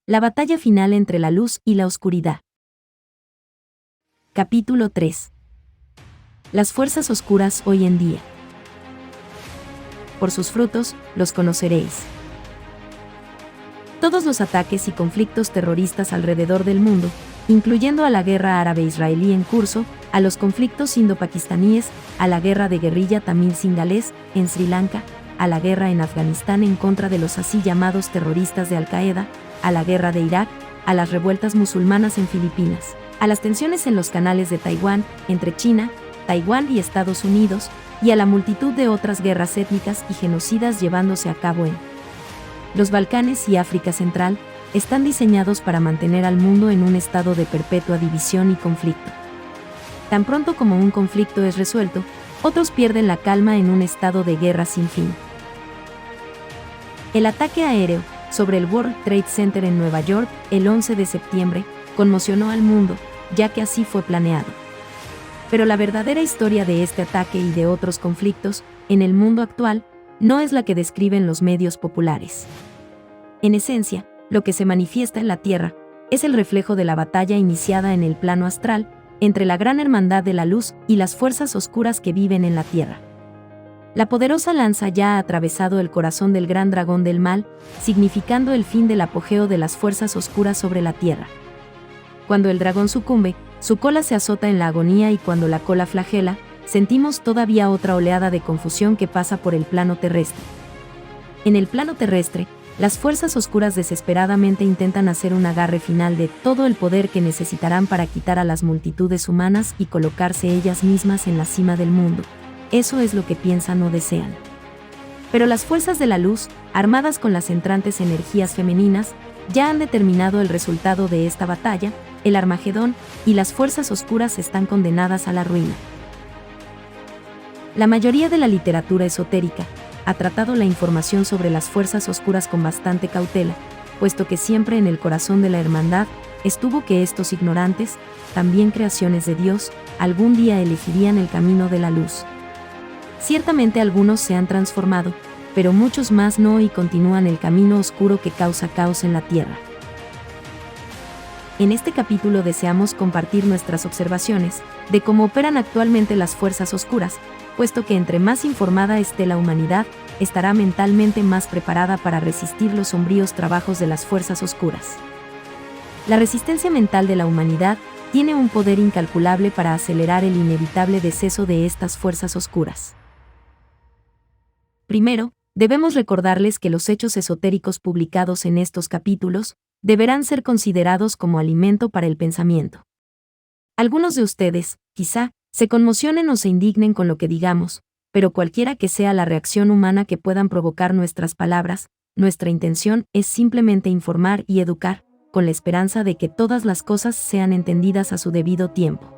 La batalla final entre la luz y la oscuridad. Capítulo 3. Las fuerzas oscuras hoy en día. Por sus frutos, los conoceréis. Todos los ataques y conflictos terroristas alrededor del mundo, incluyendo a la guerra árabe-israelí en curso, a los conflictos indo-pakistaníes, a la guerra de guerrilla tamil-singalés en Sri Lanka, a la guerra en Afganistán en contra de los así llamados terroristas de Al-Qaeda, a la guerra de Irak, a las revueltas musulmanas en Filipinas, a las tensiones en los canales de Taiwán, entre China, Taiwán y Estados Unidos, y a la multitud de otras guerras étnicas y genocidas llevándose a cabo en los Balcanes y África Central, están diseñados para mantener al mundo en un estado de perpetua división y conflicto. Tan pronto como un conflicto es resuelto, otros pierden la calma en un estado de guerra sin fin. El ataque aéreo sobre el World Trade Center en Nueva York el 11 de septiembre conmocionó al mundo, ya que así fue planeado. Pero la verdadera historia de este ataque y de otros conflictos, en el mundo actual, no es la que describen los medios populares. En esencia, lo que se manifiesta en la Tierra es el reflejo de la batalla iniciada en el plano astral, entre la gran hermandad de la luz y las fuerzas oscuras que viven en la Tierra. La poderosa lanza ya ha atravesado el corazón del gran dragón del mal, significando el fin del apogeo de las fuerzas oscuras sobre la Tierra. Cuando el dragón sucumbe, su cola se azota en la agonía y cuando la cola flagela, sentimos todavía otra oleada de confusión que pasa por el plano terrestre. En el plano terrestre, las fuerzas oscuras desesperadamente intentan hacer un agarre final de todo el poder que necesitarán para quitar a las multitudes humanas y colocarse ellas mismas en la cima del mundo. Eso es lo que piensan o desean. Pero las fuerzas de la luz, armadas con las entrantes energías femeninas, ya han determinado el resultado de esta batalla, el Armagedón, y las fuerzas oscuras están condenadas a la ruina. La mayoría de la literatura esotérica ha tratado la información sobre las fuerzas oscuras con bastante cautela, puesto que siempre en el corazón de la hermandad estuvo que estos ignorantes, también creaciones de Dios, algún día elegirían el camino de la luz. Ciertamente algunos se han transformado, pero muchos más no y continúan el camino oscuro que causa caos en la Tierra. En este capítulo deseamos compartir nuestras observaciones de cómo operan actualmente las fuerzas oscuras, puesto que entre más informada esté la humanidad, estará mentalmente más preparada para resistir los sombríos trabajos de las fuerzas oscuras. La resistencia mental de la humanidad tiene un poder incalculable para acelerar el inevitable deceso de estas fuerzas oscuras. Primero, debemos recordarles que los hechos esotéricos publicados en estos capítulos deberán ser considerados como alimento para el pensamiento. Algunos de ustedes, quizá, se conmocionen o se indignen con lo que digamos, pero cualquiera que sea la reacción humana que puedan provocar nuestras palabras, nuestra intención es simplemente informar y educar, con la esperanza de que todas las cosas sean entendidas a su debido tiempo.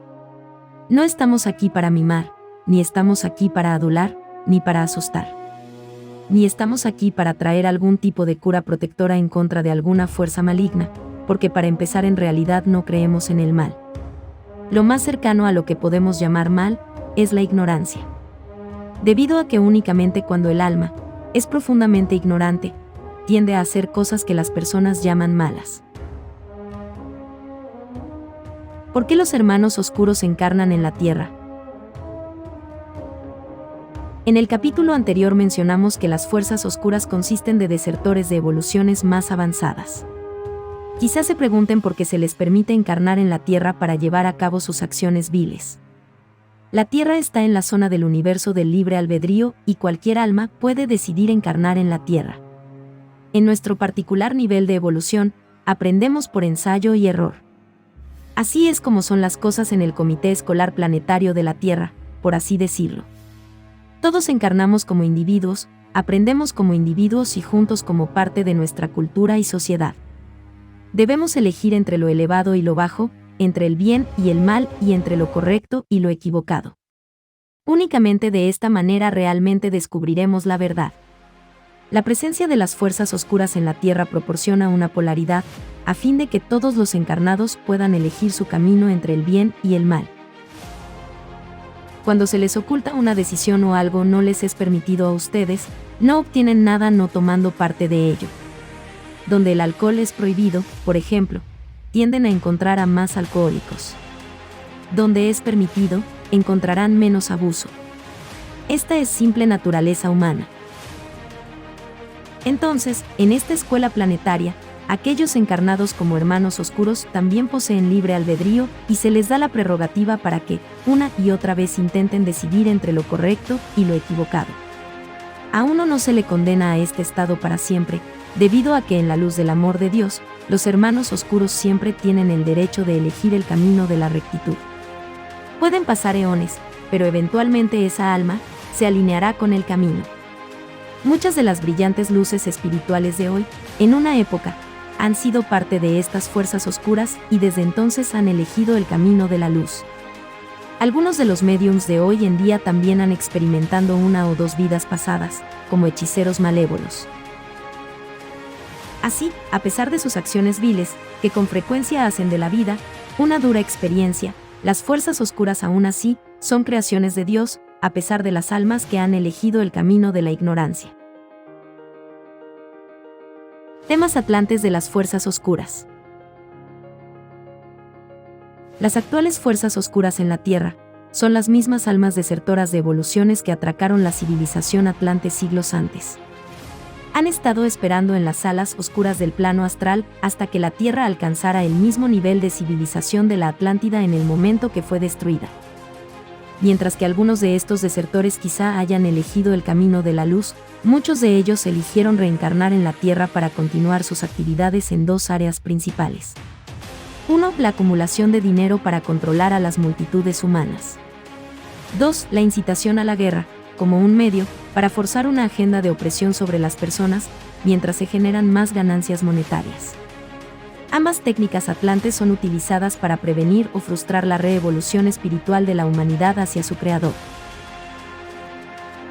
No estamos aquí para mimar, ni estamos aquí para adular, ni para asustar. Ni estamos aquí para traer algún tipo de cura protectora en contra de alguna fuerza maligna, porque para empezar en realidad no creemos en el mal. Lo más cercano a lo que podemos llamar mal es la ignorancia. Debido a que únicamente cuando el alma es profundamente ignorante, tiende a hacer cosas que las personas llaman malas. ¿Por qué los hermanos oscuros encarnan en la Tierra? En el capítulo anterior mencionamos que las fuerzas oscuras consisten de desertores de evoluciones más avanzadas. Quizás se pregunten por qué se les permite encarnar en la Tierra para llevar a cabo sus acciones viles. La Tierra está en la zona del universo del libre albedrío y cualquier alma puede decidir encarnar en la Tierra. En nuestro particular nivel de evolución, aprendemos por ensayo y error. Así es como son las cosas en el Comité Escolar Planetario de la Tierra, por así decirlo. Todos encarnamos como individuos, aprendemos como individuos y juntos como parte de nuestra cultura y sociedad. Debemos elegir entre lo elevado y lo bajo, entre el bien y el mal y entre lo correcto y lo equivocado. Únicamente de esta manera realmente descubriremos la verdad. La presencia de las fuerzas oscuras en la Tierra proporciona una polaridad, a fin de que todos los encarnados puedan elegir su camino entre el bien y el mal. Cuando se les oculta una decisión o algo no les es permitido a ustedes, no obtienen nada no tomando parte de ello. donde el alcohol es prohibido, por ejemplo, tienden a encontrar a más alcohólicos. Donde es permitido, encontrarán menos abuso. Esta es simple naturaleza humana. Entonces, en esta escuela planetaria, aquellos encarnados como hermanos oscuros también poseen libre albedrío y se les da la prerrogativa para que, una y otra vez, intenten decidir entre lo correcto y lo equivocado. A uno no se le condena a este estado para siempre, debido a que en la luz del amor de Dios, los hermanos oscuros siempre tienen el derecho de elegir el camino de la rectitud. Pueden pasar eones, pero eventualmente esa alma se alineará con el camino. Muchas de las brillantes luces espirituales de hoy, en una época, han sido parte de estas fuerzas oscuras y desde entonces han elegido el camino de la luz. Algunos de los médiums de hoy en día también han experimentado una o dos vidas pasadas, como hechiceros malévolos. Así, a pesar de sus acciones viles, que con frecuencia hacen de la vida una dura experiencia, las fuerzas oscuras aún así son creaciones de Dios, a pesar de las almas que han elegido el camino de la ignorancia. Temas atlantes de las fuerzas oscuras. Las actuales fuerzas oscuras en la Tierra son las mismas almas desertoras de evoluciones que atracaron la civilización atlante siglos antes. Han estado esperando en las salas oscuras del plano astral hasta que la Tierra alcanzara el mismo nivel de civilización de la Atlántida en el momento que fue destruida. Mientras que algunos de estos desertores quizá hayan elegido el camino de la luz, muchos de ellos eligieron reencarnar en la Tierra para continuar sus actividades en dos áreas principales. 1. La acumulación de dinero para controlar a las multitudes humanas. 2. La incitación a la guerra, como un medio para forzar una agenda de opresión sobre las personas, mientras se generan más ganancias monetarias. Ambas técnicas atlantes son utilizadas para prevenir o frustrar la reevolución espiritual de la humanidad hacia su creador.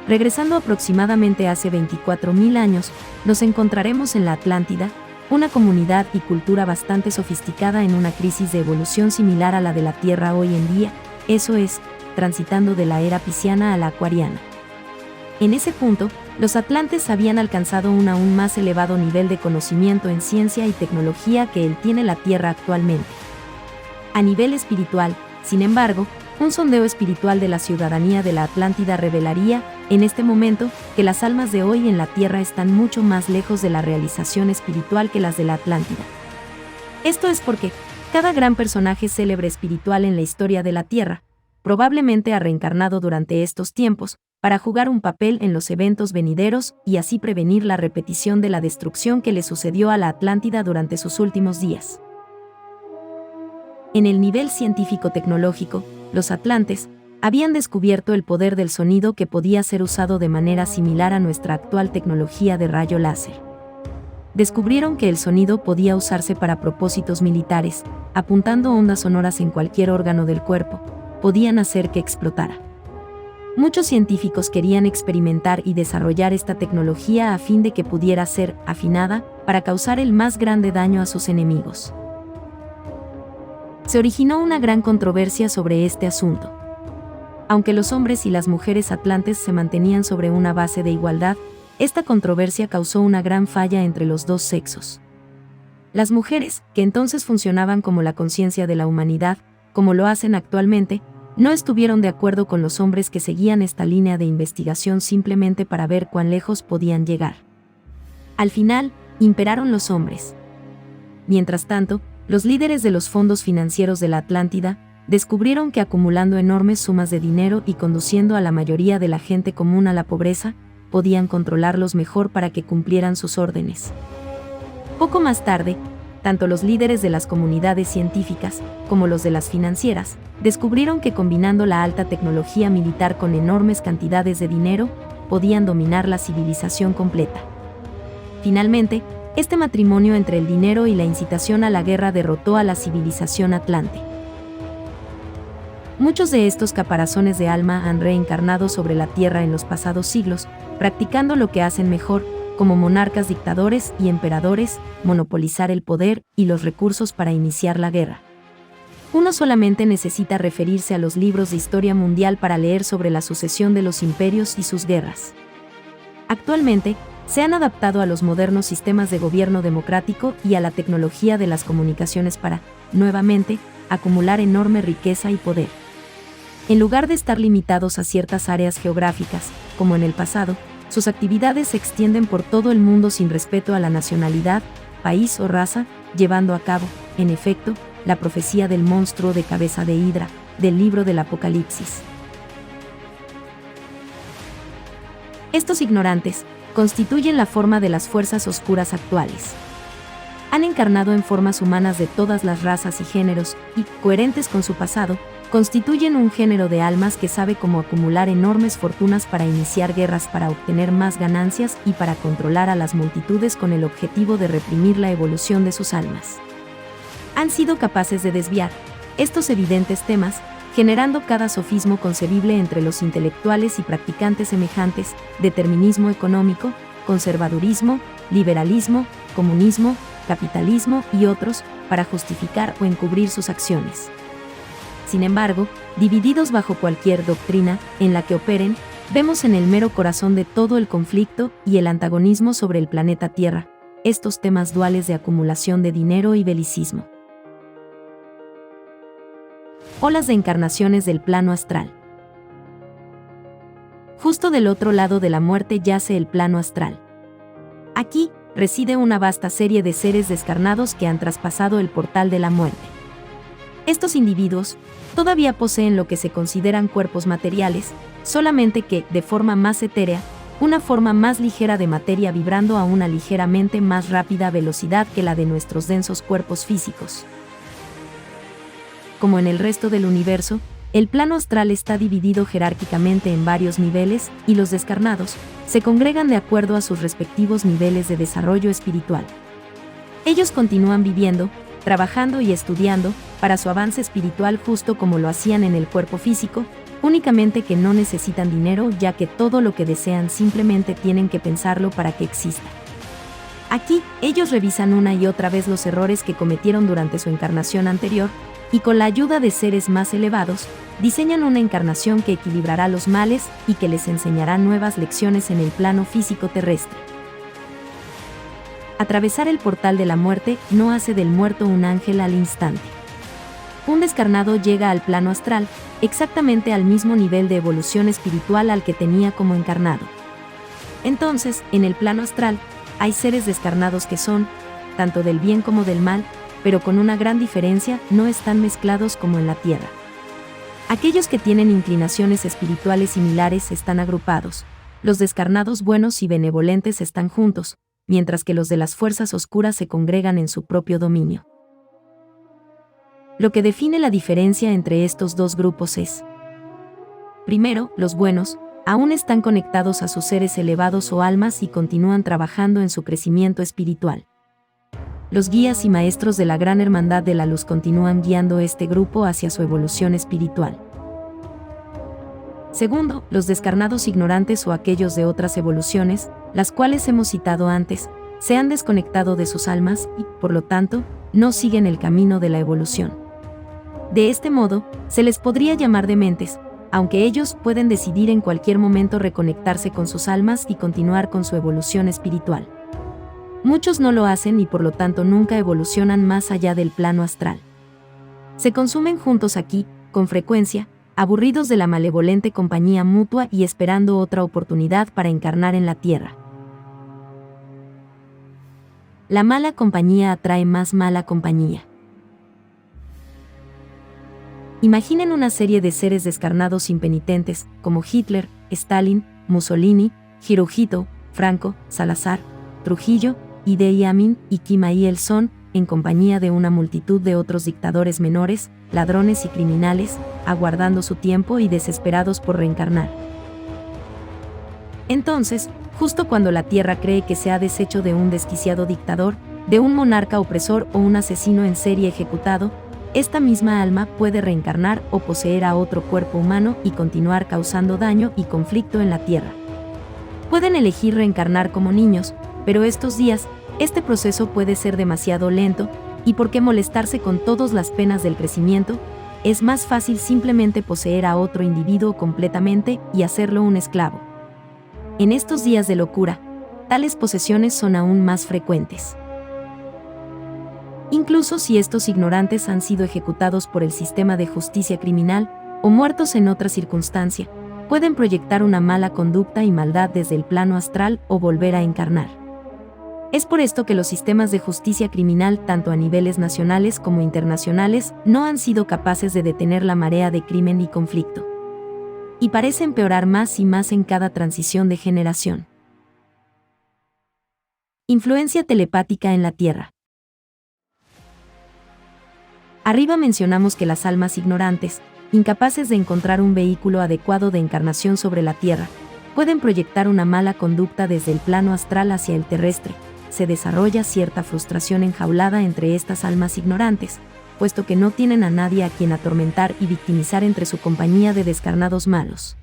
Regresando aproximadamente hace 24.000 años, nos encontraremos en la Atlántida, una comunidad y cultura bastante sofisticada en una crisis de evolución similar a la de la Tierra hoy en día, eso es, transitando de la era pisciana a la acuariana. En ese punto, los atlantes habían alcanzado un aún más elevado nivel de conocimiento en ciencia y tecnología que él tiene la Tierra actualmente. A nivel espiritual, sin embargo, un sondeo espiritual de la ciudadanía de la Atlántida revelaría, en este momento, que las almas de hoy en la Tierra están mucho más lejos de la realización espiritual que las de la Atlántida. Esto es porque, cada gran personaje célebre espiritual en la historia de la Tierra, probablemente ha reencarnado durante estos tiempos, para jugar un papel en los eventos venideros y así prevenir la repetición de la destrucción que le sucedió a la Atlántida durante sus últimos días. En el nivel científico-tecnológico, los atlantes habían descubierto el poder del sonido que podía ser usado de manera similar a nuestra actual tecnología de rayo láser. Descubrieron que el sonido podía usarse para propósitos militares, apuntando ondas sonoras en cualquier órgano del cuerpo, podían hacer que explotara. Muchos científicos querían experimentar y desarrollar esta tecnología a fin de que pudiera ser afinada para causar el más grande daño a sus enemigos. Se originó una gran controversia sobre este asunto. Aunque los hombres y las mujeres atlantes se mantenían sobre una base de igualdad, esta controversia causó una gran falla entre los dos sexos. Las mujeres, que entonces funcionaban como la conciencia de la humanidad, como lo hacen actualmente, no estuvieron de acuerdo con los hombres que seguían esta línea de investigación simplemente para ver cuán lejos podían llegar. Al final, imperaron los hombres. Mientras tanto, los líderes de los fondos financieros de la Atlántida descubrieron que acumulando enormes sumas de dinero y conduciendo a la mayoría de la gente común a la pobreza, podían controlarlos mejor para que cumplieran sus órdenes. Poco más tarde, tanto los líderes de las comunidades científicas como los de las financieras descubrieron que combinando la alta tecnología militar con enormes cantidades de dinero, podían dominar la civilización completa. Finalmente, este matrimonio entre el dinero y la incitación a la guerra derrotó a la civilización atlante. Muchos de estos caparazones de alma han reencarnado sobre la Tierra en los pasados siglos, practicando lo que hacen mejor, como monarcas dictadores y emperadores, monopolizar el poder y los recursos para iniciar la guerra. Uno solamente necesita referirse a los libros de historia mundial para leer sobre la sucesión de los imperios y sus guerras. Actualmente, se han adaptado a los modernos sistemas de gobierno democrático y a la tecnología de las comunicaciones para, nuevamente, acumular enorme riqueza y poder. En lugar de estar limitados a ciertas áreas geográficas, como en el pasado, sus actividades se extienden por todo el mundo sin respeto a la nacionalidad, país o raza, llevando a cabo, en efecto, la profecía del monstruo de cabeza de hidra, del libro del Apocalipsis. Estos ignorantes constituyen la forma de las fuerzas oscuras actuales. Han encarnado en formas humanas de todas las razas y géneros, y, coherentes con su pasado, constituyen un género de almas que sabe cómo acumular enormes fortunas para iniciar guerras para obtener más ganancias y para controlar a las multitudes con el objetivo de reprimir la evolución de sus almas. Han sido capaces de desviar estos evidentes temas, generando cada sofismo concebible entre los intelectuales y practicantes semejantes: determinismo económico, conservadurismo, liberalismo, comunismo, capitalismo y otros, para justificar o encubrir sus acciones. Sin embargo, divididos bajo cualquier doctrina en la que operen, vemos en el mero corazón de todo el conflicto y el antagonismo sobre el planeta Tierra, estos temas duales de acumulación de dinero y belicismo. Olas de encarnaciones del plano astral. Justo del otro lado de la muerte yace el plano astral. Aquí reside una vasta serie de seres descarnados que han traspasado el portal de la muerte. Estos individuos todavía poseen lo que se consideran cuerpos materiales, solamente que, de forma más etérea, una forma más ligera de materia vibrando a una ligeramente más rápida velocidad que la de nuestros densos cuerpos físicos. Como en el resto del universo, el plano astral está dividido jerárquicamente en varios niveles, y los descarnados se congregan de acuerdo a sus respectivos niveles de desarrollo espiritual. Ellos continúan viviendo, trabajando y estudiando para su avance espiritual justo como lo hacían en el cuerpo físico, únicamente que no necesitan dinero, ya que todo lo que desean simplemente tienen que pensarlo para que exista. Aquí, ellos revisan una y otra vez los errores que cometieron durante su encarnación anterior, y con la ayuda de seres más elevados, diseñan una encarnación que equilibrará los males y que les enseñará nuevas lecciones en el plano físico terrestre. Atravesar el portal de la muerte no hace del muerto un ángel al instante. Un descarnado llega al plano astral, exactamente al mismo nivel de evolución espiritual al que tenía como encarnado. Entonces, en el plano astral, hay seres descarnados que son, tanto del bien como del mal, pero con una gran diferencia: no están mezclados como en la Tierra. Aquellos que tienen inclinaciones espirituales similares están agrupados, los descarnados buenos y benevolentes están juntos, mientras que los de las fuerzas oscuras se congregan en su propio dominio. Lo que define la diferencia entre estos dos grupos es: primero, los buenos aún están conectados a sus seres elevados o almas y continúan trabajando en su crecimiento espiritual. Los guías y maestros de la Gran Hermandad de la Luz continúan guiando este grupo hacia su evolución espiritual. Segundo, los descarnados ignorantes o aquellos de otras evoluciones, las cuales hemos citado antes, se han desconectado de sus almas y, por lo tanto, no siguen el camino de la evolución. De este modo, se les podría llamar dementes, aunque ellos pueden decidir en cualquier momento reconectarse con sus almas y continuar con su evolución espiritual. Muchos no lo hacen y por lo tanto nunca evolucionan más allá del plano astral. Se consumen juntos aquí, con frecuencia, aburridos de la malevolente compañía mutua y esperando otra oportunidad para encarnar en la Tierra. La mala compañía atrae más mala compañía. Imaginen una serie de seres descarnados impenitentes, como Hitler, Stalin, Mussolini, Hirohito, Franco, Salazar, Trujillo, Idi Amin y Kim Il-sung, en compañía de una multitud de otros dictadores menores, ladrones y criminales, aguardando su tiempo y desesperados por reencarnar. Entonces, justo cuando la Tierra cree que se ha deshecho de un desquiciado dictador, de un monarca opresor o un asesino en serie ejecutado, esta misma alma puede reencarnar o poseer a otro cuerpo humano y continuar causando daño y conflicto en la Tierra. Pueden elegir reencarnar como niños, pero estos días, este proceso puede ser demasiado lento, y por qué molestarse con todas las penas del crecimiento, es más fácil simplemente poseer a otro individuo completamente y hacerlo un esclavo. En estos días de locura, tales posesiones son aún más frecuentes. Incluso si estos ignorantes han sido ejecutados por el sistema de justicia criminal o muertos en otra circunstancia, pueden proyectar una mala conducta y maldad desde el plano astral o volver a encarnar. Es por esto que los sistemas de justicia criminal, tanto a niveles nacionales como internacionales, no han sido capaces de detener la marea de crimen y conflicto. Y parece empeorar más y más en cada transición de generación. Influencia telepática en la Tierra. Arriba mencionamos que las almas ignorantes, incapaces de encontrar un vehículo adecuado de encarnación sobre la Tierra, pueden proyectar una mala conducta desde el plano astral hacia el terrestre. Se desarrolla cierta frustración enjaulada entre estas almas ignorantes, puesto que no tienen a nadie a quien atormentar y victimizar entre su compañía de descarnados malos.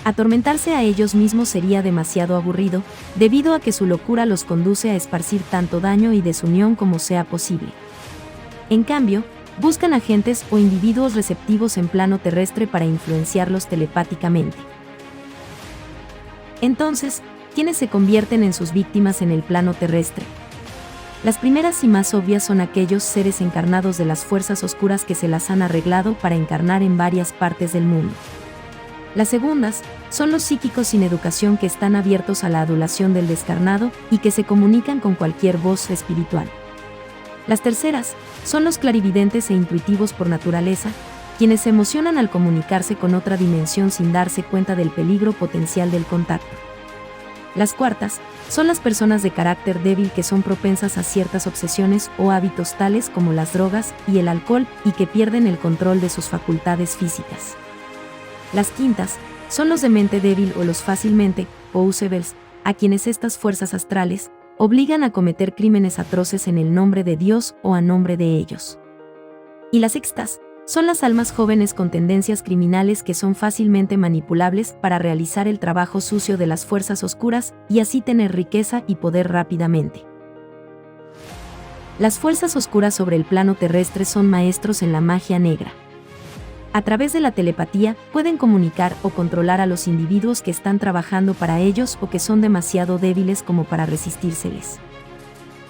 Atormentarse a ellos mismos sería demasiado aburrido, debido a que su locura los conduce a esparcir tanto daño y desunión como sea posible. En cambio, buscan agentes o individuos receptivos en plano terrestre para influenciarlos telepáticamente. Entonces, ¿quiénes se convierten en sus víctimas en el plano terrestre? Las primeras y más obvias son aquellos seres encarnados de las fuerzas oscuras que se las han arreglado para encarnar en varias partes del mundo. Las segundas son los psíquicos sin educación que están abiertos a la adulación del descarnado y que se comunican con cualquier voz espiritual. Las terceras son los clarividentes e intuitivos por naturaleza, quienes se emocionan al comunicarse con otra dimensión sin darse cuenta del peligro potencial del contacto. Las cuartas son las personas de carácter débil que son propensas a ciertas obsesiones o hábitos tales como las drogas y el alcohol y que pierden el control de sus facultades físicas. Las quintas son los de mente débil o los fácilmente poseíbles, a quienes estas fuerzas astrales obligan a cometer crímenes atroces en el nombre de Dios o a nombre de ellos. Y las sextas son las almas jóvenes con tendencias criminales que son fácilmente manipulables para realizar el trabajo sucio de las fuerzas oscuras y así tener riqueza y poder rápidamente. Las fuerzas oscuras sobre el plano terrestre son maestros en la magia negra. A través de la telepatía pueden comunicar o controlar a los individuos que están trabajando para ellos o que son demasiado débiles como para resistírseles.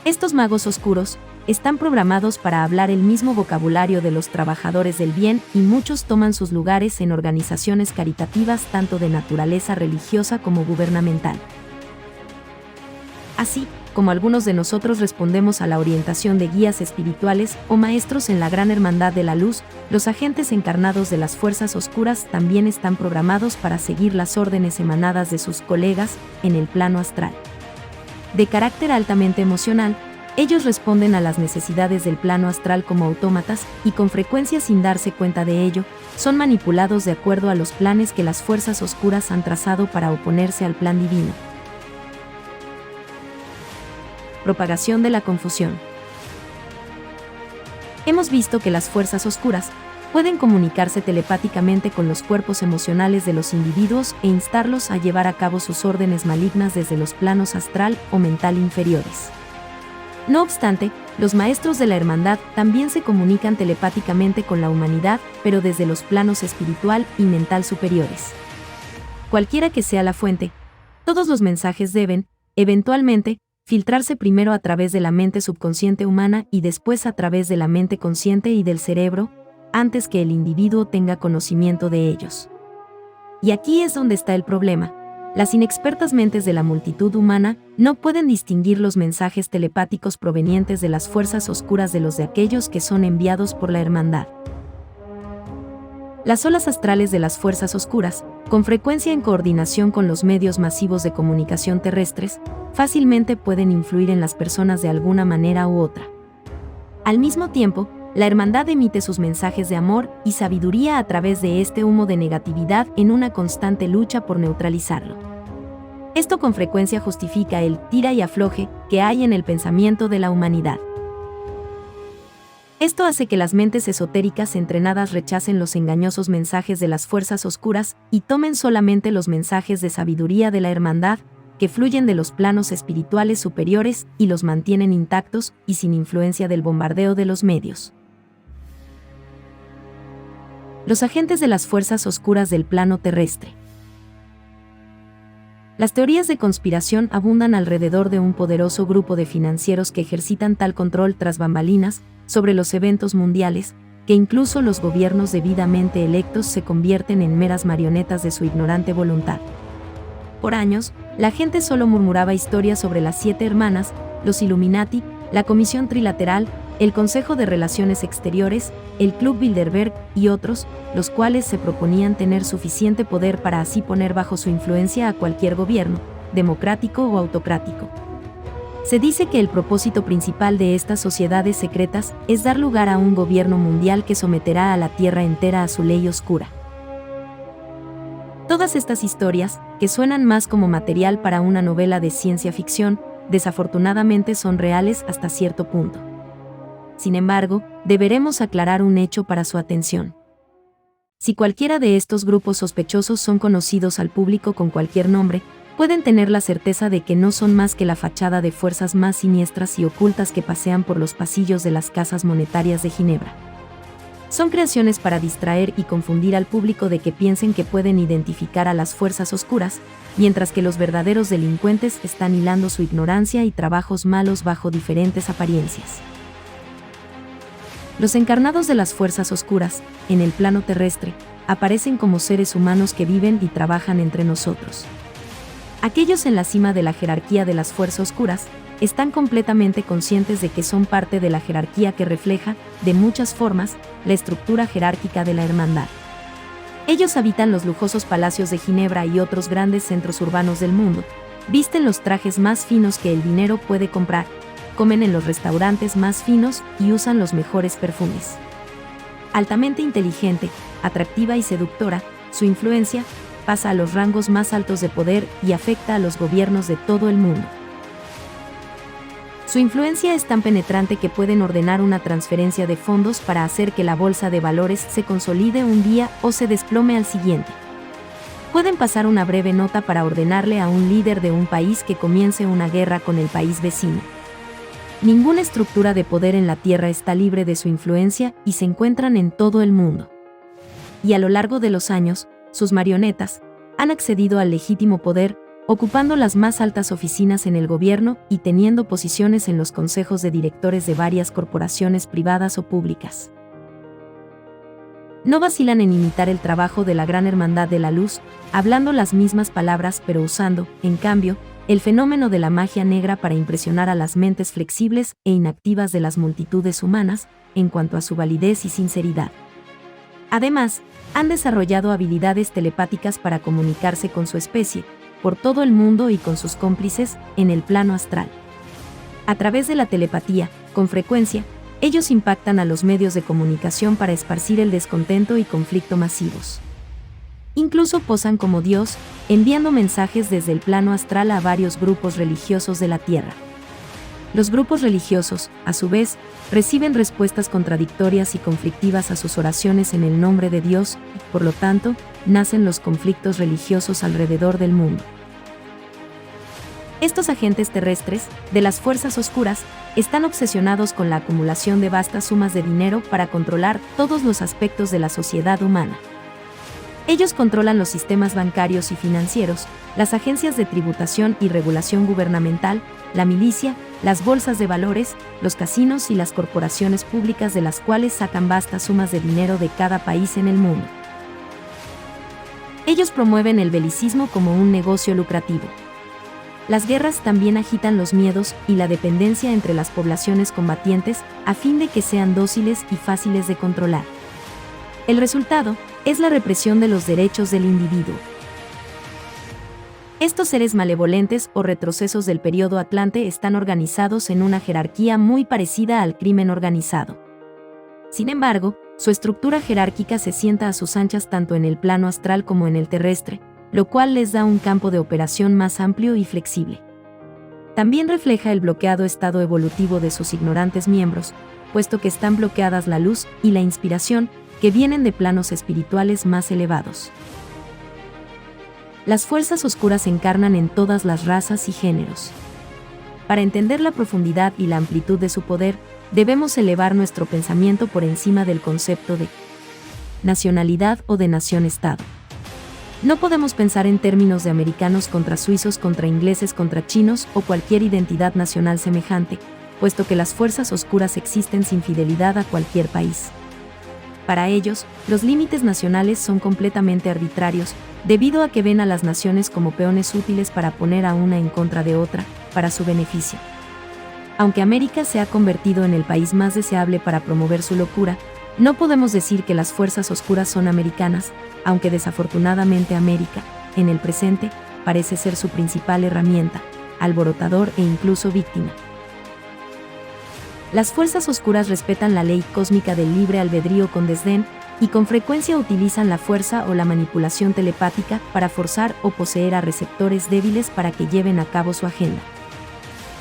Estos magos oscuros están programados para hablar el mismo vocabulario de los trabajadores del bien y muchos toman sus lugares en organizaciones caritativas tanto de naturaleza religiosa como gubernamental. Así como algunos de nosotros respondemos a la orientación de guías espirituales o maestros en la Gran Hermandad de la Luz, los agentes encarnados de las fuerzas oscuras también están programados para seguir las órdenes emanadas de sus colegas en el plano astral. De carácter altamente emocional, ellos responden a las necesidades del plano astral como autómatas y con frecuencia sin darse cuenta de ello, son manipulados de acuerdo a los planes que las fuerzas oscuras han trazado para oponerse al plan divino. Propagación de la confusión. Hemos visto que las fuerzas oscuras pueden comunicarse telepáticamente con los cuerpos emocionales de los individuos e instarlos a llevar a cabo sus órdenes malignas desde los planos astral o mental inferiores. No obstante, los maestros de la hermandad también se comunican telepáticamente con la humanidad, pero desde los planos espiritual y mental superiores. Cualquiera que sea la fuente, todos los mensajes deben, eventualmente, filtrarse primero a través de la mente subconsciente humana y después a través de la mente consciente y del cerebro, antes que el individuo tenga conocimiento de ellos. Y aquí es donde está el problema. Las inexpertas mentes de la multitud humana no pueden distinguir los mensajes telepáticos provenientes de las fuerzas oscuras de los de aquellos que son enviados por la hermandad. Las olas astrales de las fuerzas oscuras, con frecuencia en coordinación con los medios masivos de comunicación terrestres, fácilmente pueden influir en las personas de alguna manera u otra. Al mismo tiempo, la hermandad emite sus mensajes de amor y sabiduría a través de este humo de negatividad en una constante lucha por neutralizarlo. Esto con frecuencia justifica el tira y afloje que hay en el pensamiento de la humanidad. Esto hace que las mentes esotéricas entrenadas rechacen los engañosos mensajes de las fuerzas oscuras y tomen solamente los mensajes de sabiduría de la hermandad, que fluyen de los planos espirituales superiores y los mantienen intactos y sin influencia del bombardeo de los medios. Los agentes de las fuerzas oscuras del plano terrestre. Las teorías de conspiración abundan alrededor de un poderoso grupo de financieros que ejercitan tal control tras bambalinas sobre los eventos mundiales, que incluso los gobiernos debidamente electos se convierten en meras marionetas de su ignorante voluntad. Por años, la gente solo murmuraba historias sobre las 7 hermanas, los Illuminati, la Comisión Trilateral, el Consejo de Relaciones Exteriores, el Club Bilderberg y otros, los cuales se proponían tener suficiente poder para así poner bajo su influencia a cualquier gobierno, democrático o autocrático. Se dice que el propósito principal de estas sociedades secretas es dar lugar a un gobierno mundial que someterá a la Tierra entera a su ley oscura. Todas estas historias, que suenan más como material para una novela de ciencia ficción, desafortunadamente son reales hasta cierto punto. Sin embargo, deberemos aclarar un hecho para su atención. Si cualquiera de estos grupos sospechosos son conocidos al público con cualquier nombre, pueden tener la certeza de que no son más que la fachada de fuerzas más siniestras y ocultas que pasean por los pasillos de las casas monetarias de Ginebra. Son creaciones para distraer y confundir al público de que piensen que pueden identificar a las fuerzas oscuras, mientras que los verdaderos delincuentes están hilando su ignorancia y trabajos malos bajo diferentes apariencias. Los encarnados de las fuerzas oscuras, en el plano terrestre, aparecen como seres humanos que viven y trabajan entre nosotros. Aquellos en la cima de la jerarquía de las fuerzas oscuras están completamente conscientes de que son parte de la jerarquía que refleja, de muchas formas, la estructura jerárquica de la hermandad. Ellos habitan los lujosos palacios de Ginebra y otros grandes centros urbanos del mundo, visten los trajes más finos que el dinero puede comprar, comen en los restaurantes más finos y usan los mejores perfumes. Altamente inteligente, atractiva y seductora, su influencia pasa a los rangos más altos de poder y afecta a los gobiernos de todo el mundo. Su influencia es tan penetrante que pueden ordenar una transferencia de fondos para hacer que la bolsa de valores se consolide un día o se desplome al siguiente. Pueden pasar una breve nota para ordenarle a un líder de un país que comience una guerra con el país vecino. Ninguna estructura de poder en la Tierra está libre de su influencia y se encuentran en todo el mundo. Y a lo largo de los años, sus marionetas han accedido al legítimo poder, ocupando las más altas oficinas en el gobierno y teniendo posiciones en los consejos de directores de varias corporaciones privadas o públicas. No vacilan en imitar el trabajo de la Gran Hermandad de la Luz, hablando las mismas palabras pero usando, en cambio, el fenómeno de la magia negra para impresionar a las mentes flexibles e inactivas de las multitudes humanas, en cuanto a su validez y sinceridad. Además, han desarrollado habilidades telepáticas para comunicarse con su especie, por todo el mundo y con sus cómplices, en el plano astral. A través de la telepatía, con frecuencia, ellos impactan a los medios de comunicación para esparcir el descontento y conflicto masivos. Incluso posan como Dios, enviando mensajes desde el plano astral a varios grupos religiosos de la Tierra. Los grupos religiosos, a su vez, reciben respuestas contradictorias y conflictivas a sus oraciones en el nombre de Dios, y, por lo tanto, nacen los conflictos religiosos alrededor del mundo. Estos agentes terrestres, de las fuerzas oscuras, están obsesionados con la acumulación de vastas sumas de dinero para controlar todos los aspectos de la sociedad humana. Ellos controlan los sistemas bancarios y financieros, las agencias de tributación y regulación gubernamental, la milicia, las bolsas de valores, los casinos y las corporaciones públicas de las cuales sacan vastas sumas de dinero de cada país en el mundo. Ellos promueven el belicismo como un negocio lucrativo. Las guerras también agitan los miedos y la dependencia entre las poblaciones combatientes a fin de que sean dóciles y fáciles de controlar. El resultado es la represión de los derechos del individuo. Estos seres malevolentes o retrocesos del período Atlante están organizados en una jerarquía muy parecida al crimen organizado. Sin embargo, su estructura jerárquica se sienta a sus anchas tanto en el plano astral como en el terrestre, lo cual les da un campo de operación más amplio y flexible. También refleja el bloqueado estado evolutivo de sus ignorantes miembros, puesto que están bloqueadas la luz y la inspiración, que vienen de planos espirituales más elevados. Las fuerzas oscuras se encarnan en todas las razas y géneros. Para entender la profundidad y la amplitud de su poder, debemos elevar nuestro pensamiento por encima del concepto de nacionalidad o de nación-estado. No podemos pensar en términos de americanos contra suizos contra ingleses contra chinos o cualquier identidad nacional semejante, puesto que las fuerzas oscuras existen sin fidelidad a cualquier país. Para ellos, los límites nacionales son completamente arbitrarios, debido a que ven a las naciones como peones útiles para poner a una en contra de otra, para su beneficio. Aunque América se ha convertido en el país más deseable para promover su locura, no podemos decir que las fuerzas oscuras son americanas, aunque desafortunadamente América, en el presente, parece ser su principal herramienta, alborotador e incluso víctima. Las fuerzas oscuras respetan la ley cósmica del libre albedrío con desdén, y con frecuencia utilizan la fuerza o la manipulación telepática para forzar o poseer a receptores débiles para que lleven a cabo su agenda.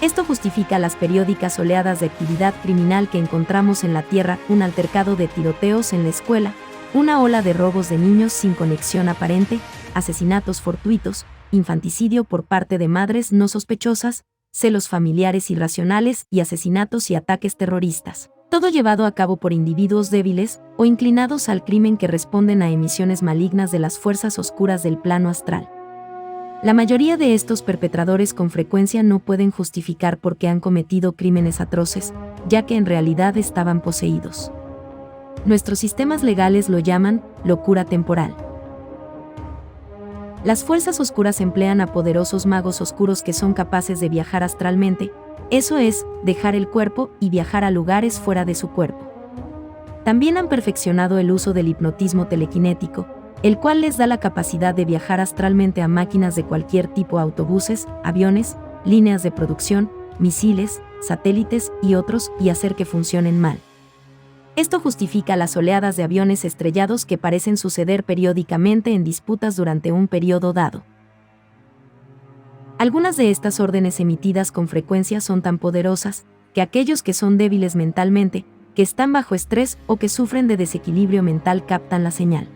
Esto justifica las periódicas oleadas de actividad criminal que encontramos en la Tierra, un altercado de tiroteos en la escuela, una ola de robos de niños sin conexión aparente, asesinatos fortuitos, infanticidio por parte de madres no sospechosas, celos familiares irracionales y asesinatos y ataques terroristas. Todo llevado a cabo por individuos débiles o inclinados al crimen que responden a emisiones malignas de las fuerzas oscuras del plano astral. La mayoría de estos perpetradores con frecuencia no pueden justificar por qué han cometido crímenes atroces, ya que en realidad estaban poseídos. Nuestros sistemas legales lo llaman locura temporal. Las fuerzas oscuras emplean a poderosos magos oscuros que son capaces de viajar astralmente, eso es, dejar el cuerpo y viajar a lugares fuera de su cuerpo. También han perfeccionado el uso del hipnotismo telequinético, el cual les da la capacidad de viajar astralmente a máquinas de cualquier tipo, autobuses, aviones, líneas de producción, misiles, satélites y otros, y hacer que funcionen mal. Esto justifica las oleadas de aviones estrellados que parecen suceder periódicamente en disputas durante un periodo dado. Algunas de estas órdenes emitidas con frecuencia son tan poderosas que aquellos que son débiles mentalmente, que están bajo estrés o que sufren de desequilibrio mental captan la señal.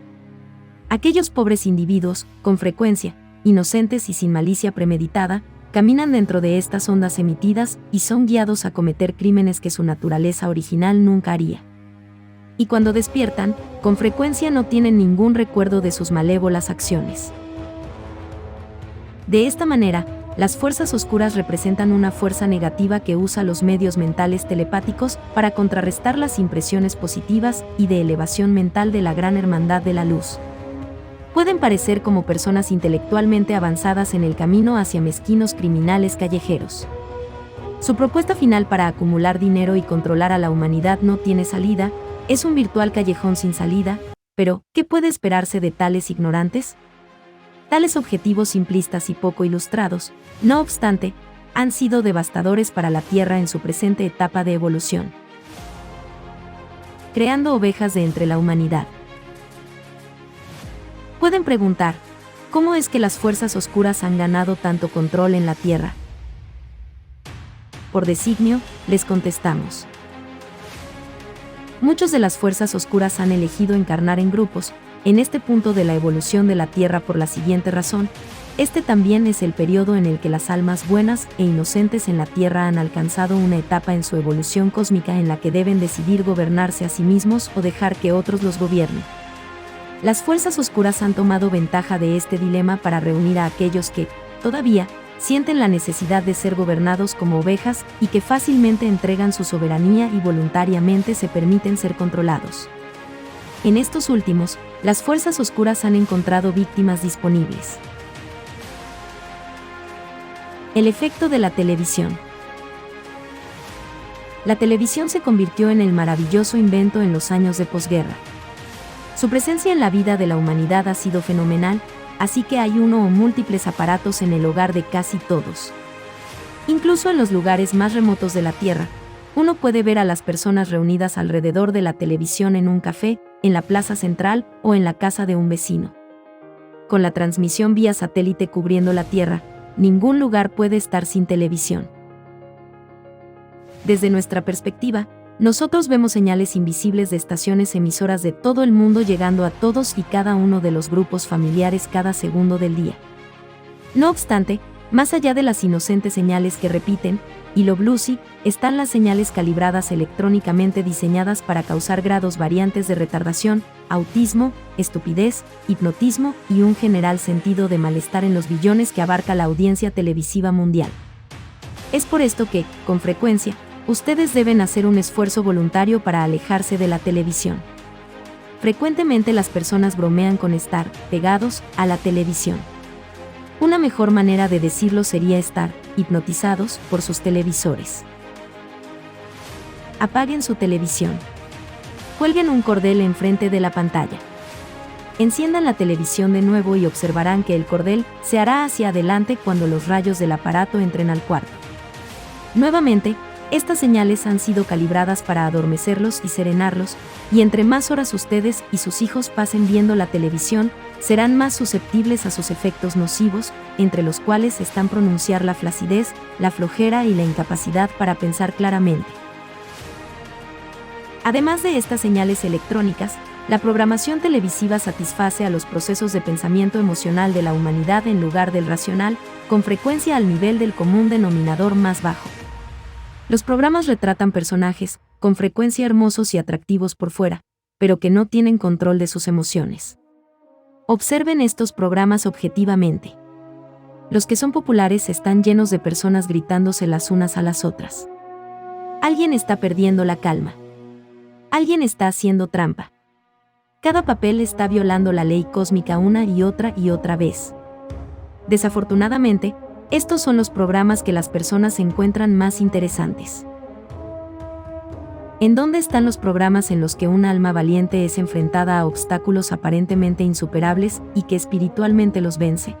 Aquellos pobres individuos, con frecuencia, inocentes y sin malicia premeditada, caminan dentro de estas ondas emitidas y son guiados a cometer crímenes que su naturaleza original nunca haría. Y cuando despiertan, con frecuencia no tienen ningún recuerdo de sus malévolas acciones. De esta manera, las fuerzas oscuras representan una fuerza negativa que usa los medios mentales telepáticos para contrarrestar las impresiones positivas y de elevación mental de la gran hermandad de la luz. Pueden parecer como personas intelectualmente avanzadas en el camino hacia mezquinos criminales callejeros. Su propuesta final para acumular dinero y controlar a la humanidad no tiene salida, es un virtual callejón sin salida, pero ¿qué puede esperarse de tales ignorantes? Tales objetivos simplistas y poco ilustrados, no obstante, han sido devastadores para la Tierra en su presente etapa de evolución. Creando ovejas de entre la humanidad. Pueden preguntar, ¿cómo es que las fuerzas oscuras han ganado tanto control en la Tierra? Por designio, les contestamos. Muchos de las fuerzas oscuras han elegido encarnar en grupos, en este punto de la evolución de la Tierra por la siguiente razón: este también es el periodo en el que las almas buenas e inocentes en la Tierra han alcanzado una etapa en su evolución cósmica en la que deben decidir gobernarse a sí mismos o dejar que otros los gobiernen. Las fuerzas oscuras han tomado ventaja de este dilema para reunir a aquellos que, todavía, sienten la necesidad de ser gobernados como ovejas y que fácilmente entregan su soberanía y voluntariamente se permiten ser controlados. En estos últimos, las fuerzas oscuras han encontrado víctimas disponibles. El efecto de la televisión. La televisión se convirtió en el maravilloso invento en los años de posguerra. Su presencia en la vida de la humanidad ha sido fenomenal, así que hay uno o múltiples aparatos en el hogar de casi todos. Incluso en los lugares más remotos de la Tierra, uno puede ver a las personas reunidas alrededor de la televisión en un café, en la plaza central o en la casa de un vecino. Con la transmisión vía satélite cubriendo la Tierra, ningún lugar puede estar sin televisión. Desde nuestra perspectiva, nosotros vemos señales invisibles de estaciones emisoras de todo el mundo llegando a todos y cada uno de los grupos familiares cada segundo del día. No obstante, más allá de las inocentes señales que repiten, y lo bluesy, están las señales calibradas electrónicamente diseñadas para causar grados variantes de retardación, autismo, estupidez, hipnotismo y un general sentido de malestar en los billones que abarca la audiencia televisiva mundial. Es por esto que, con frecuencia, ustedes deben hacer un esfuerzo voluntario para alejarse de la televisión. Frecuentemente las personas bromean con estar pegados a la televisión. Una mejor manera de decirlo sería estar hipnotizados por sus televisores. Apaguen su televisión. Cuelguen un cordel enfrente de la pantalla. Enciendan la televisión de nuevo y observarán que el cordel se hará hacia adelante cuando los rayos del aparato entren al cuarto. Nuevamente, estas señales han sido calibradas para adormecerlos y serenarlos, y entre más horas ustedes y sus hijos pasen viendo la televisión, serán más susceptibles a sus efectos nocivos, entre los cuales están pronunciar la flacidez, la flojera y la incapacidad para pensar claramente. Además de estas señales electrónicas, la programación televisiva satisface a los procesos de pensamiento emocional de la humanidad en lugar del racional, con frecuencia al nivel del común denominador más bajo. Los programas retratan personajes, con frecuencia hermosos y atractivos por fuera, pero que no tienen control de sus emociones. Observen estos programas objetivamente. Los que son populares están llenos de personas gritándose las unas a las otras. Alguien está perdiendo la calma. Alguien está haciendo trampa. Cada papel está violando la ley cósmica una y otra vez. Desafortunadamente, estos son los programas que las personas encuentran más interesantes. ¿En dónde están los programas en los que un alma valiente es enfrentada a obstáculos aparentemente insuperables y que espiritualmente los vence?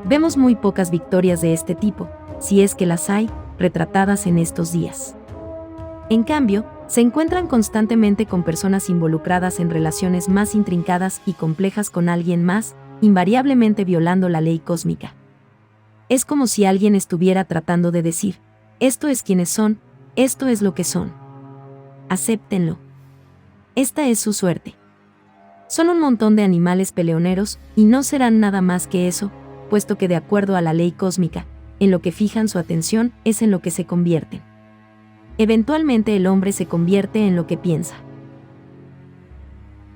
Vemos muy pocas victorias de este tipo, si es que las hay, retratadas en estos días. En cambio, se encuentran constantemente con personas involucradas en relaciones más intrincadas y complejas con alguien más, invariablemente violando la ley cósmica. Es como si alguien estuviera tratando de decir, esto es quienes son, esto es lo que son. Acéptenlo. Esta es su suerte. Son un montón de animales peleoneros, y no serán nada más que eso, puesto que de acuerdo a la ley cósmica, en lo que fijan su atención es en lo que se convierten. Eventualmente el hombre se convierte en lo que piensa.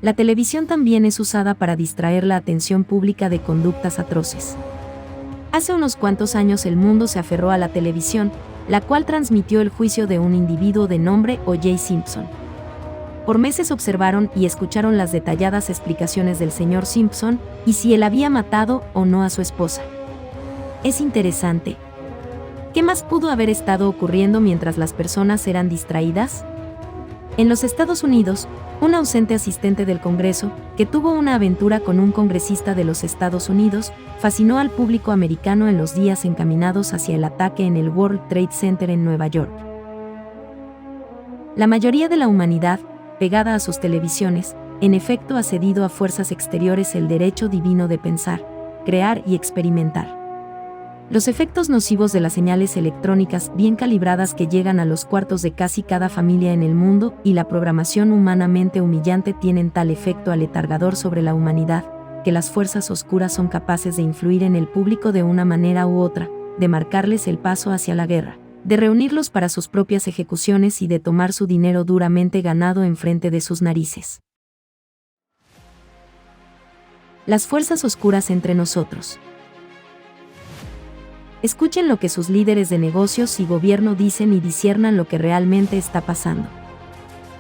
La televisión también es usada para distraer la atención pública de conductas atroces. Hace unos cuantos años el mundo se aferró a la televisión, la cual transmitió el juicio de un individuo de nombre O.J. Simpson. Por meses observaron y escucharon las detalladas explicaciones del señor Simpson y si él había matado o no a su esposa. Es interesante. ¿Qué más pudo haber estado ocurriendo mientras las personas eran distraídas? En los Estados Unidos, un ausente asistente del Congreso, que tuvo una aventura con un congresista de los Estados Unidos, fascinó al público americano en los días encaminados hacia el ataque en el World Trade Center en Nueva York. La mayoría de la humanidad, pegada a sus televisiones, en efecto ha cedido a fuerzas exteriores el derecho divino de pensar, crear y experimentar. Los efectos nocivos de las señales electrónicas bien calibradas que llegan a los cuartos de casi cada familia en el mundo y la programación humanamente humillante tienen tal efecto aletargador sobre la humanidad, que las fuerzas oscuras son capaces de influir en el público de una manera u otra, de marcarles el paso hacia la guerra, de reunirlos para sus propias ejecuciones y de tomar su dinero duramente ganado enfrente de sus narices. Las fuerzas oscuras entre nosotros. Escuchen lo que sus líderes de negocios y gobierno dicen y disciernan lo que realmente está pasando.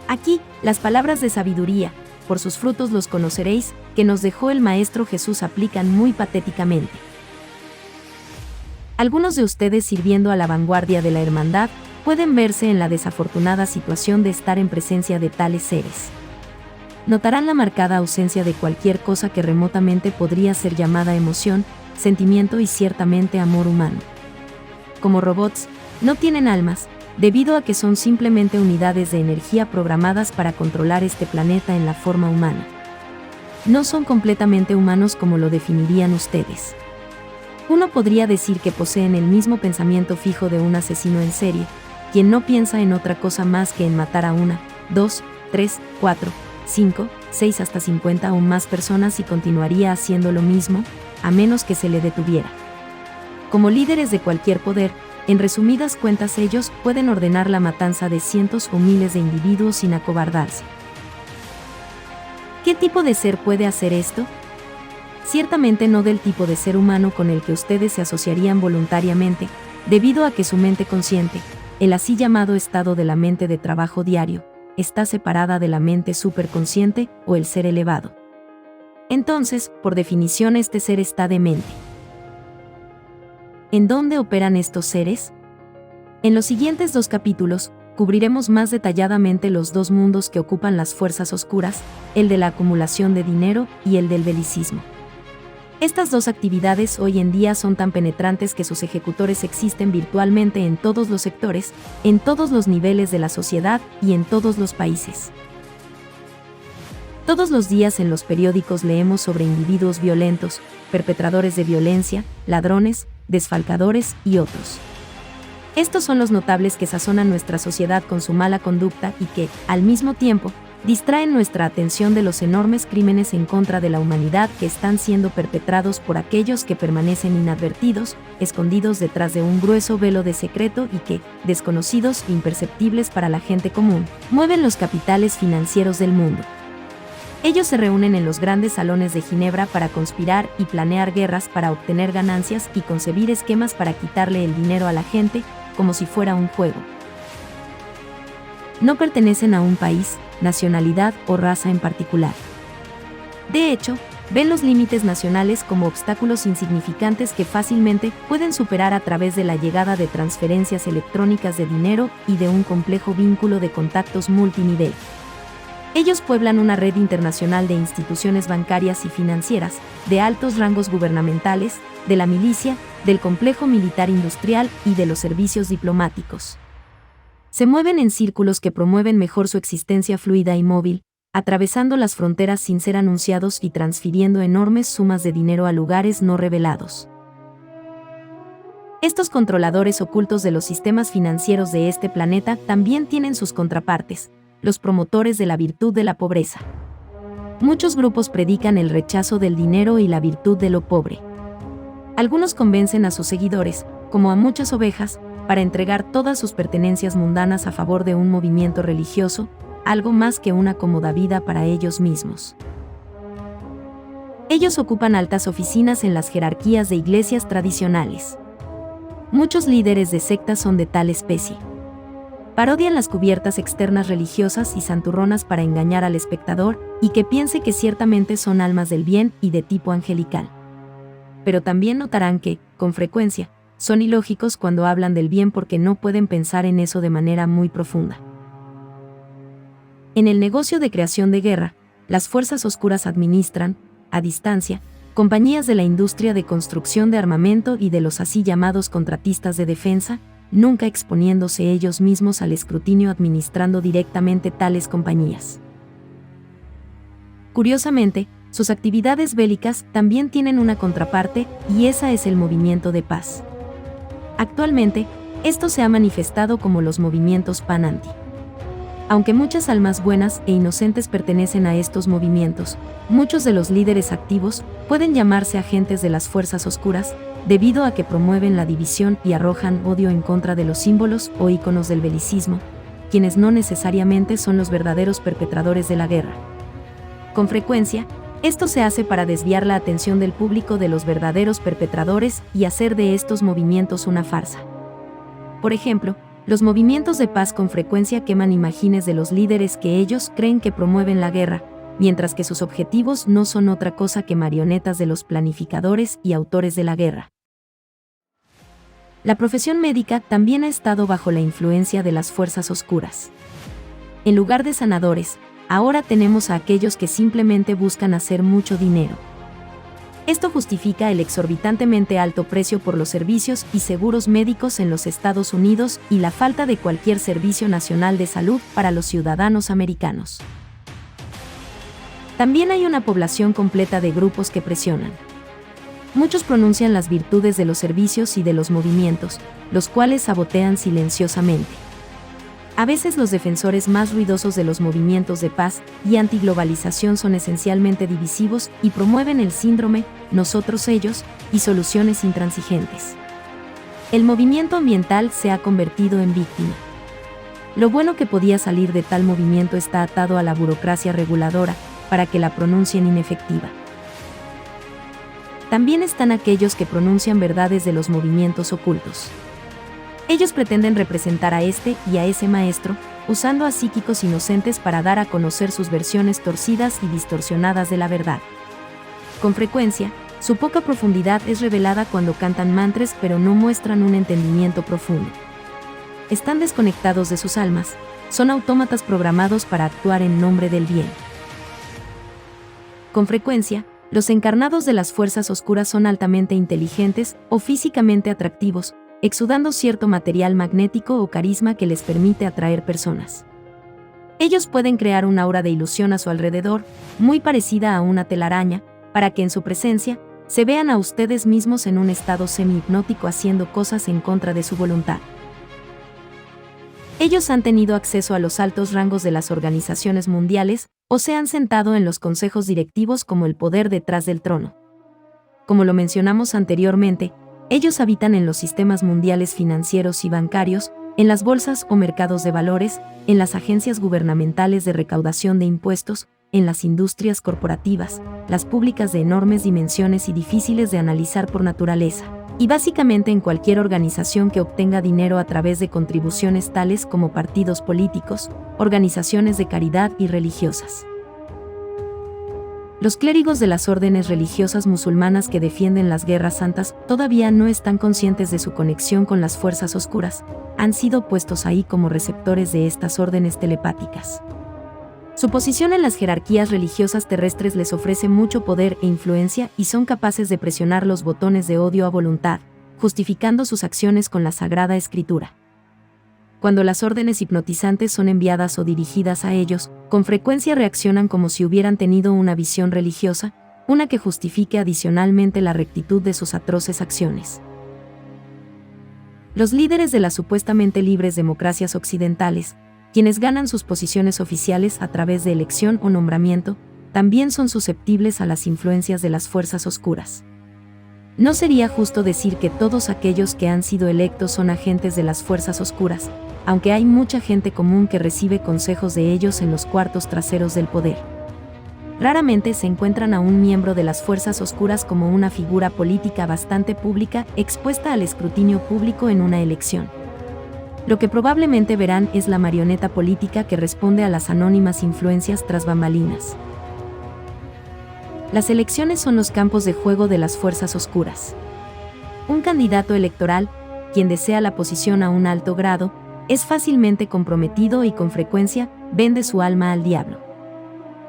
Aquí, las palabras de sabiduría, por sus frutos los conoceréis, que nos dejó el Maestro Jesús aplican muy patéticamente. Algunos de ustedes sirviendo a la vanguardia de la hermandad, pueden verse en la desafortunada situación de estar en presencia de tales seres. Notarán la marcada ausencia de cualquier cosa que remotamente podría ser llamada emoción, sentimiento y ciertamente amor humano. Como robots, no tienen almas, debido a que son simplemente unidades de energía programadas para controlar este planeta en la forma humana. No son completamente humanos como lo definirían ustedes. Uno podría decir que poseen el mismo pensamiento fijo de un asesino en serie, quien no piensa en otra cosa más que en matar a 1, 2, 3, 4, 5, 6 hasta 50 o más personas y continuaría haciendo lo mismo, a menos que se le detuviera. Como líderes de cualquier poder, en resumidas cuentas ellos pueden ordenar la matanza de cientos o miles de individuos sin acobardarse. ¿Qué tipo de ser puede hacer esto? Ciertamente no del tipo de ser humano con el que ustedes se asociarían voluntariamente, debido a que su mente consciente, el así llamado estado de la mente de trabajo diario, está separada de la mente superconsciente o el ser elevado. Entonces, por definición, este ser está demente. ¿En dónde operan estos seres? En los siguientes 2 capítulos, cubriremos más detalladamente los 2 mundos que ocupan las fuerzas oscuras, el de la acumulación de dinero y el del belicismo. Estas 2 actividades hoy en día son tan penetrantes que sus ejecutores existen virtualmente en todos los sectores, en todos los niveles de la sociedad y en todos los países. Todos los días en los periódicos leemos sobre individuos violentos, perpetradores de violencia, ladrones, desfalcadores y otros. Estos son los notables que sazonan nuestra sociedad con su mala conducta y que, al mismo tiempo, distraen nuestra atención de los enormes crímenes en contra de la humanidad que están siendo perpetrados por aquellos que permanecen inadvertidos, escondidos detrás de un grueso velo de secreto y que, desconocidos e imperceptibles para la gente común, mueven los capitales financieros del mundo. Ellos se reúnen en los grandes salones de Ginebra para conspirar y planear guerras para obtener ganancias y concebir esquemas para quitarle el dinero a la gente, como si fuera un juego. No pertenecen a un país, nacionalidad o raza en particular. De hecho, ven los límites nacionales como obstáculos insignificantes que fácilmente pueden superar a través de la llegada de transferencias electrónicas de dinero y de un complejo vínculo de contactos multinivel. Ellos pueblan una red internacional de instituciones bancarias y financieras, de altos rangos gubernamentales, de la milicia, del complejo militar industrial y de los servicios diplomáticos. Se mueven en círculos que promueven mejor su existencia fluida y móvil, atravesando las fronteras sin ser anunciados y transfiriendo enormes sumas de dinero a lugares no revelados. Estos controladores ocultos de los sistemas financieros de este planeta también tienen sus contrapartes, los promotores de la virtud de la pobreza. Muchos grupos predican el rechazo del dinero y la virtud de lo pobre. Algunos convencen a sus seguidores, como a muchas ovejas, para entregar todas sus pertenencias mundanas a favor de un movimiento religioso, algo más que una cómoda vida para ellos mismos. Ellos ocupan altas oficinas en las jerarquías de iglesias tradicionales. Muchos líderes de sectas son de tal especie. Parodian las cubiertas externas religiosas y santurronas para engañar al espectador y que piense que ciertamente son almas del bien y de tipo angelical. Pero también notarán que, con frecuencia, son ilógicos cuando hablan del bien porque no pueden pensar en eso de manera muy profunda. En el negocio de creación de guerra, las fuerzas oscuras administran, a distancia, compañías de la industria de construcción de armamento y de los así llamados contratistas de defensa, nunca exponiéndose ellos mismos al escrutinio administrando directamente tales compañías. Curiosamente, sus actividades bélicas también tienen una contraparte y esa es el movimiento de paz. Actualmente, esto se ha manifestado como los movimientos pan-anti. Aunque muchas almas buenas e inocentes pertenecen a estos movimientos, muchos de los líderes activos pueden llamarse agentes de las fuerzas oscuras, debido a que promueven la división y arrojan odio en contra de los símbolos o íconos del belicismo, quienes no necesariamente son los verdaderos perpetradores de la guerra. Con frecuencia, esto se hace para desviar la atención del público de los verdaderos perpetradores y hacer de estos movimientos una farsa. Por ejemplo, los movimientos de paz con frecuencia queman imágenes de los líderes que ellos creen que promueven la guerra, mientras que sus objetivos no son otra cosa que marionetas de los planificadores y autores de la guerra. La profesión médica también ha estado bajo la influencia de las fuerzas oscuras. En lugar de sanadores, ahora tenemos a aquellos que simplemente buscan hacer mucho dinero. Esto justifica el exorbitantemente alto precio por los servicios y seguros médicos en los Estados Unidos y la falta de cualquier servicio nacional de salud para los ciudadanos americanos. También hay una población completa de grupos que presionan. Muchos pronuncian las virtudes de los servicios y de los movimientos, los cuales sabotean silenciosamente. A veces los defensores más ruidosos de los movimientos de paz y antiglobalización son esencialmente divisivos y promueven el síndrome nosotros-ellos y soluciones intransigentes. El movimiento ambiental se ha convertido en víctima. Lo bueno que podía salir de tal movimiento está atado a la burocracia reguladora, para que la pronuncien inefectiva. También están aquellos que pronuncian verdades de los movimientos ocultos. Ellos pretenden representar a este y a ese maestro, usando a psíquicos inocentes para dar a conocer sus versiones torcidas y distorsionadas de la verdad. Con frecuencia, su poca profundidad es revelada cuando cantan mantras, pero no muestran un entendimiento profundo. Están desconectados de sus almas, son autómatas programados para actuar en nombre del bien. Con frecuencia, los encarnados de las fuerzas oscuras son altamente inteligentes o físicamente atractivos, exudando cierto material magnético o carisma que les permite atraer personas. Ellos pueden crear un aura de ilusión a su alrededor, muy parecida a una telaraña, para que en su presencia, se vean a ustedes mismos en un estado semi-hipnótico haciendo cosas en contra de su voluntad. Ellos han tenido acceso a los altos rangos de las organizaciones mundiales, o se han sentado en los consejos directivos como el poder detrás del trono. Como lo mencionamos anteriormente, ellos habitan en los sistemas mundiales financieros y bancarios, en las bolsas o mercados de valores, en las agencias gubernamentales de recaudación de impuestos, en las industrias corporativas, las públicas de enormes dimensiones y difíciles de analizar por naturaleza, y básicamente en cualquier organización que obtenga dinero a través de contribuciones tales como partidos políticos, organizaciones de caridad y religiosas. Los clérigos de las órdenes religiosas musulmanas que defienden las guerras santas todavía no están conscientes de su conexión con las fuerzas oscuras, han sido puestos ahí como receptores de estas órdenes telepáticas. Su posición en las jerarquías religiosas terrestres les ofrece mucho poder e influencia y son capaces de presionar los botones de odio a voluntad, justificando sus acciones con la Sagrada Escritura. Cuando las órdenes hipnotizantes son enviadas o dirigidas a ellos, con frecuencia reaccionan como si hubieran tenido una visión religiosa, una que justifique adicionalmente la rectitud de sus atroces acciones. Los líderes de las supuestamente libres democracias occidentales, quienes ganan sus posiciones oficiales a través de elección o nombramiento, también son susceptibles a las influencias de las fuerzas oscuras. No sería justo decir que todos aquellos que han sido electos son agentes de las fuerzas oscuras, aunque hay mucha gente común que recibe consejos de ellos en los cuartos traseros del poder. Raramente se encuentran a un miembro de las fuerzas oscuras como una figura política bastante pública expuesta al escrutinio público en una elección. Lo que probablemente verán es la marioneta política que responde a las anónimas influencias tras bambalinas. Las elecciones son los campos de juego de las fuerzas oscuras. Un candidato electoral, quien desea la posición a un alto grado, es fácilmente comprometido y con frecuencia vende su alma al diablo.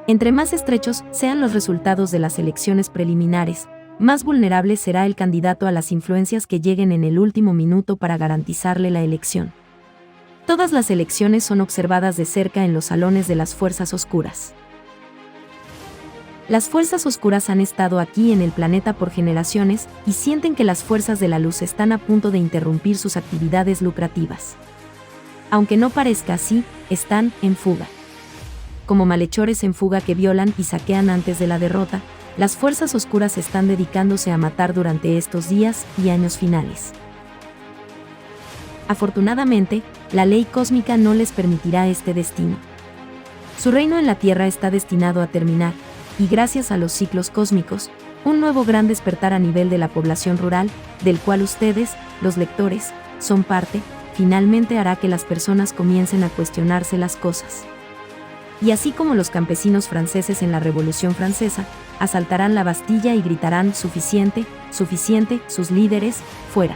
Entre más estrechos sean los resultados de las elecciones preliminares, más vulnerable será el candidato a las influencias que lleguen en el último minuto para garantizarle la elección. Todas las elecciones son observadas de cerca en los salones de las fuerzas oscuras. Las fuerzas oscuras han estado aquí en el planeta por generaciones y sienten que las fuerzas de la luz están a punto de interrumpir sus actividades lucrativas. Aunque no parezca así, están en fuga. Como malhechores en fuga que violan y saquean antes de la derrota, las fuerzas oscuras están dedicándose a matar durante estos días y años finales. Afortunadamente, la ley cósmica no les permitirá este destino. Su reino en la Tierra está destinado a terminar, y gracias a los ciclos cósmicos, un nuevo gran despertar a nivel de la población rural, del cual ustedes, los lectores, son parte, finalmente hará que las personas comiencen a cuestionarse las cosas. Y así como los campesinos franceses en la Revolución Francesa, asaltarán la Bastilla y gritarán «suficiente, suficiente», sus líderes, fuera.